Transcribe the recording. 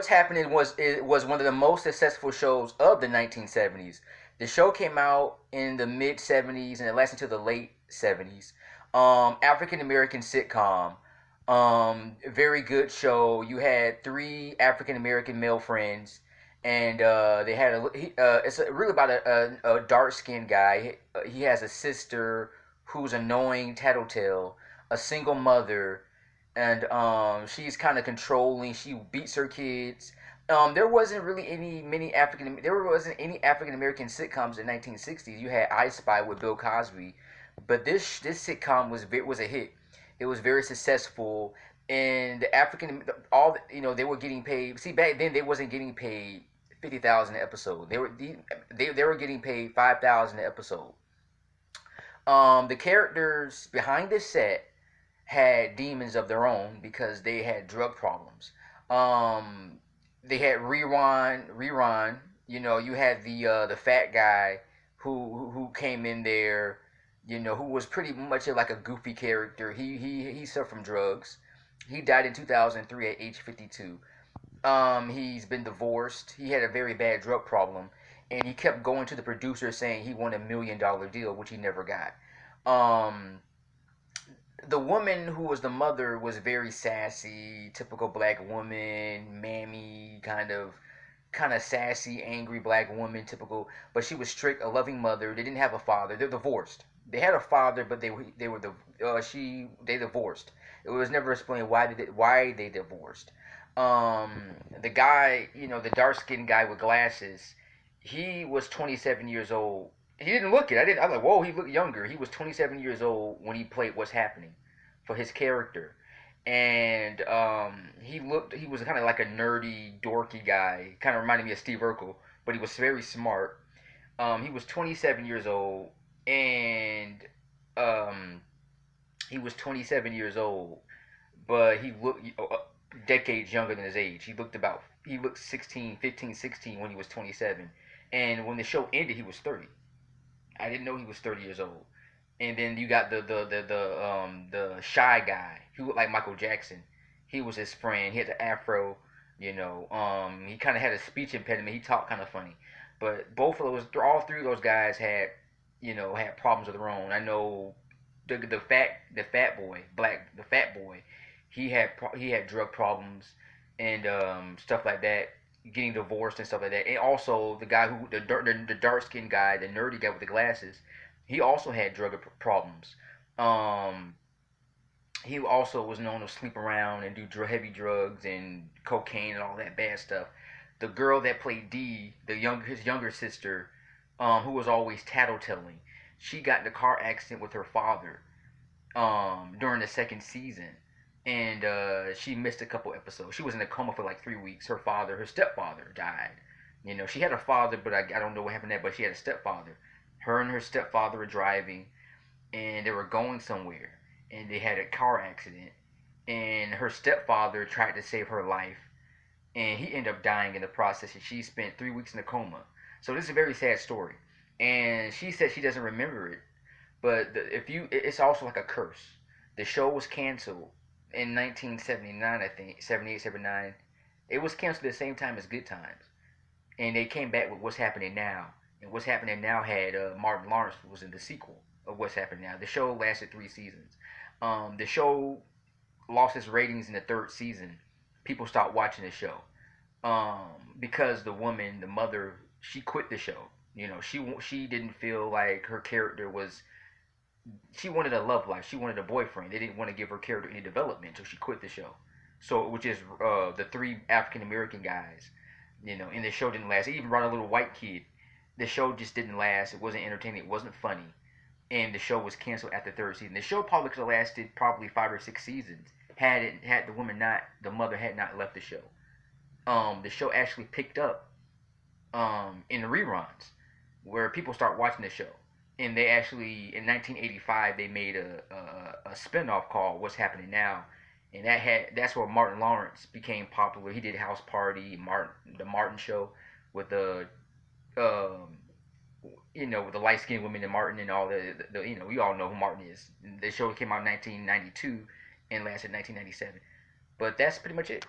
what's happening was it was one of the most successful shows of the 1970s. The show came out in the mid 70s and it lasted until the late 70s. African American sitcom. Very good show. You had three African American male friends, and they had it's really about a dark skinned guy. He has a sister who's annoying, tattletale, a single mother, and she's kind of controlling. She beats her kids. There wasn't really there wasn't any African American sitcoms in 1960s. You had I Spy with Bill Cosby, but this sitcom was a hit. It was very successful, and the African all they were getting paid. See, back then they wasn't getting paid 50,000 an episode. They were getting paid 5,000 an episode. The characters behind this set had demons of their own because they had drug problems. They had rerun. You had the fat guy who came in there, who was pretty much like a goofy character. He suffered from drugs. He died in 2003 at age 52. He's been divorced. He had a very bad drug problem, and he kept going to the producer saying he wanted $1 million deal, which he never got. The woman who was the mother was very sassy, typical black woman, mammy kind of sassy, angry black woman, typical. But she was strict, a loving mother. They didn't have a father. They're divorced. They had a father, but they divorced. It was never explained why they divorced. The guy, the dark skinned guy with glasses, he was 27 years old. He didn't look it. I was like, whoa, he looked younger. He was 27 years old when he played What's Happening for his character. And he was kind of like a nerdy, dorky guy. Kind of reminded me of Steve Urkel, but he was very smart. He was 27 years old, and um, he was 27 years old, but he looked decades younger than his age. He looked 16, 15, 16 when he was 27. And when the show ended, he was 30. I didn't know he was 30 years old. And then you got the shy guy who looked like Michael Jackson. He was his friend. He had the afro. He kind of had a speech impediment. He talked kind of funny. But all three of those guys had problems of their own. I know the fat boy, he had drug problems and stuff like that, getting divorced and stuff like that. And also the guy the dark skinned guy, the nerdy guy with the glasses, he also had drug problems. Um, he also was known to sleep around and do heavy drugs and cocaine and all that bad stuff. The girl that played Dee, his younger sister, who was always tattletelling, she got in a car accident with her father during the second season, and she missed a couple episodes. She was in a coma for like 3 weeks. Her stepfather, died. She had a father, but I don't know what happened there. But she had a stepfather. Her and her stepfather were driving, and they were going somewhere, and they had a car accident, and her stepfather tried to save her life, and he ended up dying in the process, and she spent 3 weeks in a coma. So this is a very sad story, and she said she doesn't remember it, but it's also like a curse. The show was canceled in 1979, I think, 78, 79. It was canceled at the same time as Good Times, and they came back with What's Happening Now. And What's Happening Now had Martin Lawrence was in the sequel of What's Happening Now. The show lasted 3 seasons. The show lost its ratings in the third season. People stopped watching the show because the mother, she quit the show. She didn't feel like her character was. She wanted a love life. She wanted a boyfriend. They didn't want to give her character any development, so she quit the show. So, which is the three African American guys. And the show didn't last. They even brought a little white kid. The show just didn't last. It wasn't entertaining. It wasn't funny. And the show was canceled after the third season. The show probably could have lasted probably 5 or 6 seasons had the mother had not left the show. The show actually picked up in the reruns where people start watching the show. And they actually in 1985 they made a spinoff called What's Happening Now, and that's where Martin Lawrence became popular. He did House Party, the Martin Show, with the um, with the light skinned women and Martin and all we all know who Martin is. The show came out in 1992 and lasted 1997. But that's pretty much it.